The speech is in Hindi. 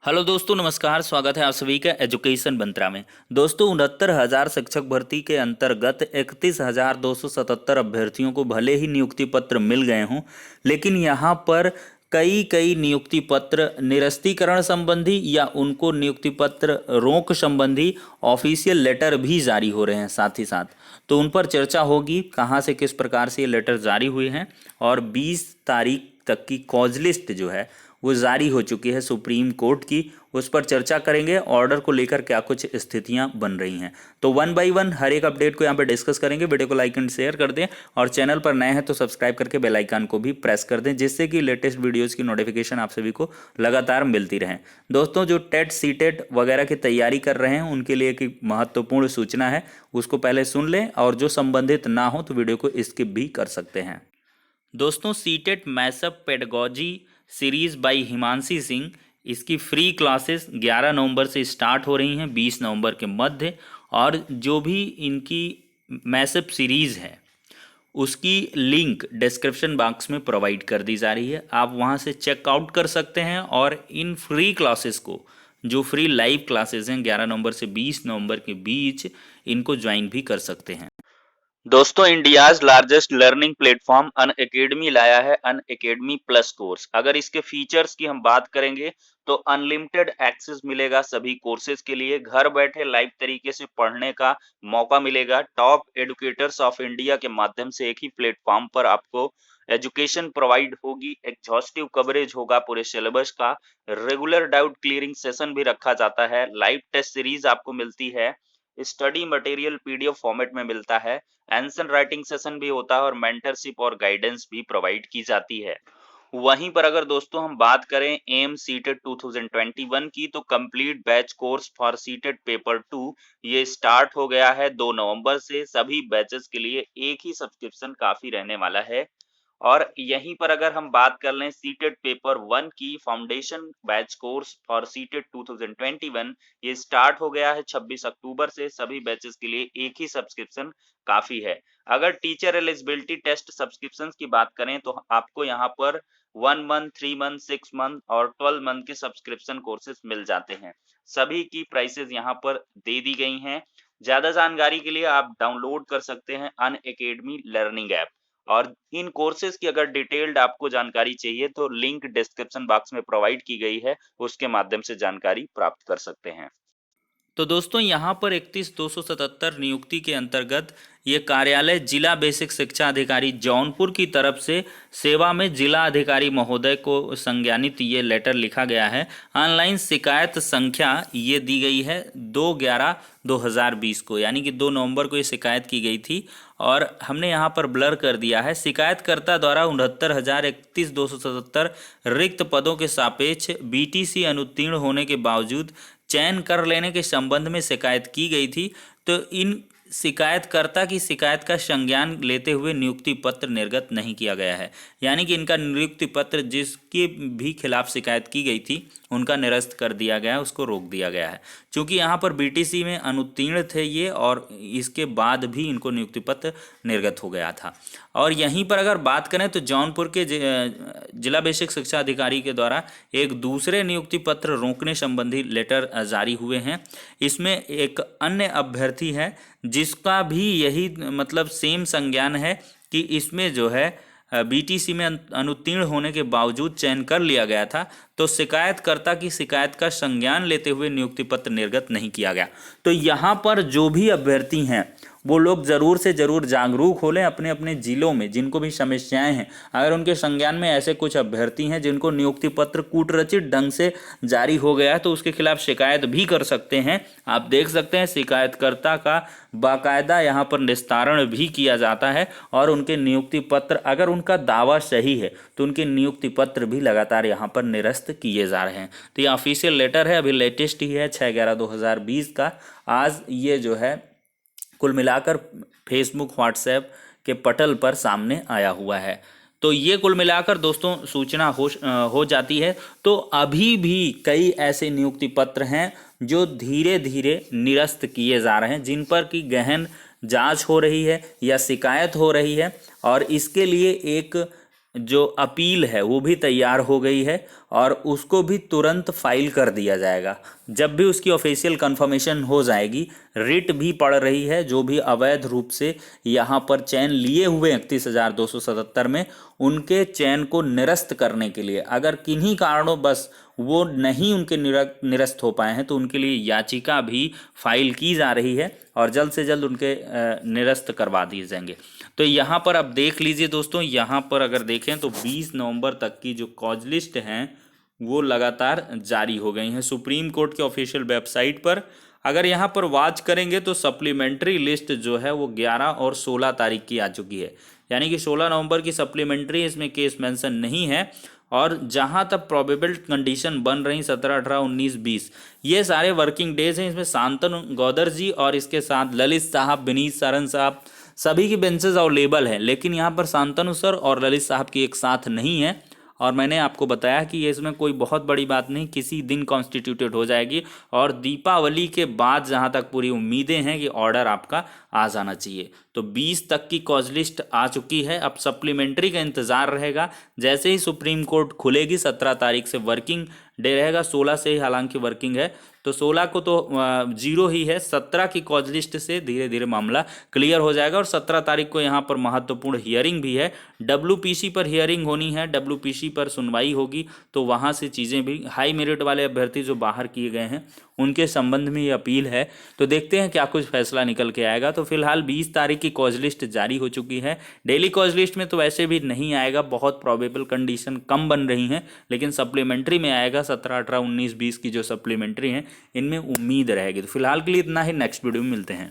हेलो दोस्तों, नमस्कार। स्वागत है आप सभी का एजुकेशन मंत्रा में। दोस्तों, 69,000 शिक्षक भर्ती के अंतर्गत 31,277 अभ्यर्थियों को भले ही नियुक्ति पत्र मिल गए हों, लेकिन यहाँ पर कई कई नियुक्ति पत्र निरस्तीकरण संबंधी या उनको नियुक्ति पत्र रोक संबंधी ऑफिशियल लेटर भी जारी हो रहे हैं साथ ही साथ। तो उन पर चर्चा होगी, कहाँ से किस प्रकार से ये लेटर जारी हुए हैं, और 20 तारीख तक की कॉज लिस्ट जो है वो जारी हो चुकी है सुप्रीम कोर्ट की। उस पर चर्चा करेंगे, ऑर्डर को लेकर क्या कुछ स्थितियां बन रही हैं। तो वन बाय वन हर एक अपडेट को यहाँ पे डिस्कस करेंगे। वीडियो को लाइक एंड शेयर कर दें, और चैनल पर नए हैं तो सब्सक्राइब करके बेल आइकन को भी प्रेस कर दें, जिससे कि लेटेस्ट वीडियोज़ की नोटिफिकेशन आप सभी को लगातार मिलती रहे। दोस्तों, जो टेट सीटेट वगैरह की तैयारी कर रहे हैं उनके लिए एक महत्वपूर्ण सूचना है, उसको पहले सुन लें, और जो संबंधित ना हो तो वीडियो को स्किप भी कर सकते हैं। दोस्तों, CTET mashup pedagogy series by Himanshi Singh, इसकी फ्री क्लासेस 11 नवंबर से स्टार्ट हो रही हैं 20 नवंबर के मध्य। और जो भी इनकी मैसअप सीरीज़ है उसकी लिंक डिस्क्रिप्शन बॉक्स में प्रोवाइड कर दी जा रही है, आप वहां से चेकआउट कर सकते हैं। और इन फ्री क्लासेस को, जो फ्री लाइव क्लासेस हैं 11 नवंबर से 20 नवंबर के बीच, इनको ज्वाइन भी कर सकते हैं। दोस्तों, India's largest learning platform Unacademy लाया है अनअकैडमी प्लस कोर्स। अगर इसके फीचर्स की हम बात करेंगे तो अनलिमिटेड एक्सेस मिलेगा सभी कोर्सेज के लिए, घर बैठे लाइव तरीके से पढ़ने का मौका मिलेगा। टॉप एडुकेटर्स ऑफ इंडिया के माध्यम से एक ही प्लेटफॉर्म पर आपको एजुकेशन प्रोवाइड होगी, एग्जॉस्टिव कवरेज होगा पूरे सिलेबस का, रेगुलर डाउट क्लियरिंग सेशन भी रखा जाता है, लाइव टेस्ट सीरीज आपको मिलती है, स्टडी मटेरियल पीडीएफ फॉर्मेट में मिलता है, आंसर राइटिंग सेशन भी होता है, और मेंटरशिप और गाइडेंस भी प्रोवाइड की जाती है। वहीं पर अगर दोस्तों हम बात करें एम सीटेट 2021 की, तो complete batch course for CTET paper 2 ये स्टार्ट हो गया है 2 नवंबर से। सभी बैचेस के लिए एक ही सब्सक्रिप्शन काफी रहने वाला है। और यहीं पर अगर हम बात कर लें सीटेट पेपर 1 की, foundation batch course for CTET 2021 ये स्टार्ट हो गया है 26 अक्टूबर से। सभी बैचेस के लिए एक ही सब्सक्रिप्शन काफी है। अगर टीचर एलिजिबिलिटी टेस्ट सब्सक्रिप्शंस की बात करें तो आपको यहाँ पर 1 मंथ, 3 मंथ, 6 मंथ और 12 मंथ के सब्सक्रिप्शन कोर्सेज मिल जाते हैं। सभी की प्राइसेस यहाँ पर दे दी गई हैं। ज्यादा जानकारी के लिए आप डाउनलोड कर सकते हैं अनअकैडमी लर्निंग ऐप। और इन कोर्सेज की अगर डिटेल्ड आपको जानकारी चाहिए तो लिंक डिस्क्रिप्शन बॉक्स में प्रोवाइड की गई है, उसके माध्यम से जानकारी प्राप्त कर सकते हैं। तो दोस्तों, यहाँ पर 31,277 नियुक्ति के अंतर्गत ये कार्यालय जिला बेसिक शिक्षा अधिकारी जौनपुर की तरफ से सेवा में जिला अधिकारी महोदय को संज्ञानित ये लेटर लिखा गया है। ऑनलाइन शिकायत संख्या ये दी गई है 2/11/2020 को, यानी कि 2 नवंबर को ये शिकायत की गई थी। और हमने यहाँ पर ब्लर कर दिया है, शिकायतकर्ता द्वारा 69,31,277 रिक्त पदों के सापेक्ष बीटीसी अनुत्तीर्ण होने के बावजूद चयन कर लेने के संबंध में शिकायत की गई थी। तो इन शिकायतकर्ता की शिकायत का संज्ञान लेते हुए नियुक्ति पत्र निर्गत नहीं किया गया है, यानी कि इनका नियुक्ति पत्र जिसके भी खिलाफ शिकायत की गई थी उनका निरस्त कर दिया गया है, उसको रोक दिया गया है। क्योंकि यहाँ पर बीटीसी में अनुत्तीर्ण थे ये, और इसके बाद भी इनको नियुक्ति पत्र निर्गत हो गया था। और यहीं पर अगर बात करें तो जौनपुर के जिला बेसिक शिक्षा अधिकारी के द्वारा एक दूसरे नियुक्ति पत्र रोकने संबंधी लेटर जारी हुए हैं। इसमें एक अन्य अभ्यर्थी है जिसका भी यही मतलब सेम संज्ञान है कि इसमें जो है बीटीसी में अनुत्तीर्ण होने के बावजूद चयन कर लिया गया था, तो शिकायतकर्ता की शिकायत का संज्ञान लेते हुए नियुक्ति पत्र निर्गत नहीं किया गया। तो यहाँ पर जो भी अभ्यर्थी हैं वो लोग ज़रूर से ज़रूर जागरूक हो लें अपने अपने जिलों में, जिनको भी समस्याएं हैं। अगर उनके संज्ञान में ऐसे कुछ अभ्यर्थी हैं जिनको नियुक्ति पत्र कूटरचित ढंग से जारी हो गया है, तो उसके खिलाफ शिकायत भी कर सकते हैं। आप देख सकते हैं शिकायतकर्ता का बाकायदा यहाँ पर निस्तारण भी किया जाता है, और उनके नियुक्ति पत्र, अगर उनका दावा सही है तो उनके नियुक्ति पत्र भी लगातार यहाँ पर निरस्त किए जा रहे हैं। तो ये ऑफिशियल लेटर है, अभी लेटेस्ट ही है 6/11/2020 का। आज ये जो है कुल मिलाकर फेसबुक व्हाट्सएप के पटल पर सामने आया हुआ है। तो ये कुल मिलाकर दोस्तों सूचना हो जाती है। तो अभी भी कई ऐसे नियुक्ति पत्र हैं जो धीरे धीरे निरस्त किए जा रहे हैं, जिन पर की गहन जांच हो रही है या शिकायत हो रही है, और इसके लिए एक जो अपील है वो भी तैयार हो गई है और उसको भी तुरंत फाइल कर दिया जाएगा। जब भी उसकी ऑफिशियल कंफर्मेशन हो जाएगी, रिट भी पड़ रही है जो भी अवैध रूप से यहाँ पर चयन लिए हुए 31,277 में, उनके चयन को निरस्त करने के लिए, अगर किन्हीं कारणों बस वो नहीं उनके निरस्त हो पाए हैं तो उनके लिए याचिका भी फाइल की जा रही है और जल्द से जल्द उनके निरस्त करवा दिए जाएंगे। तो यहाँ पर आप देख लीजिए दोस्तों, यहाँ पर अगर देखें तो 20 नवंबर तक की जो कॉज लिस्ट हैं वो लगातार जारी हो गई हैं सुप्रीम कोर्ट के ऑफिशियल वेबसाइट पर। अगर यहाँ पर वॉच करेंगे तो सप्लीमेंट्री लिस्ट जो है वो 11 और 16 तारीख की आ चुकी है, यानी कि 16 नवंबर की सप्लीमेंट्री, इसमें केस मेंशन नहीं है। और जहाँ तक प्रोबेबल कंडीशन बन रही 17, 18, 19, 20 ये सारे वर्किंग डेज हैं। इसमें शांतनु गौदर जी और इसके साथ ललित साहब, विनीत सारन साहब, सभी की बेंचेस अवेलेबल हैं, लेकिन यहाँ पर शांतनु सर और ललित साहब की एक साथ नहीं है। और मैंने आपको बताया कि ये इसमें कोई बहुत बड़ी बात नहीं, किसी दिन कॉन्स्टिट्यूटेड हो जाएगी और दीपावली के बाद जहाँ तक पूरी उम्मीदें हैं कि ऑर्डर आपका आ जाना चाहिए। तो 20 तक की कॉज लिस्ट आ चुकी है, अब सप्लीमेंट्री का इंतज़ार रहेगा। जैसे ही सुप्रीम कोर्ट खुलेगी 17 तारीख से वर्किंग डे रहेगा, 16 से ही हालांकि वर्किंग है, तो 16 को तो जीरो ही है, 17 की कॉज लिस्ट से धीरे धीरे मामला क्लियर हो जाएगा। और 17 तारीख को यहाँ पर महत्वपूर्ण हियरिंग भी है, डब्ल्यूपीसी पर हियरिंग होनी है, डब्ल्यूपीसी पर सुनवाई होगी, तो वहाँ से चीज़ें भी, हाई मेरिट वाले अभ्यर्थी जो बाहर किए गए हैं उनके संबंध में ये अपील है। तो देखते हैं क्या कुछ फैसला निकल के आएगा। तो फिलहाल 20 तारीख की कॉज लिस्ट जारी हो चुकी है। डेली कॉज लिस्ट में तो वैसे भी नहीं आएगा, बहुत प्रोबेबल कंडीशन कम बन रही हैं, लेकिन सप्लीमेंट्री में आएगा। 17, 18, 19, 20 की जो सप्लीमेंट्री हैं इनमें उम्मीद रहेगी। तो फिलहाल के लिए इतना ही, नेक्स्ट वीडियो में मिलते हैं।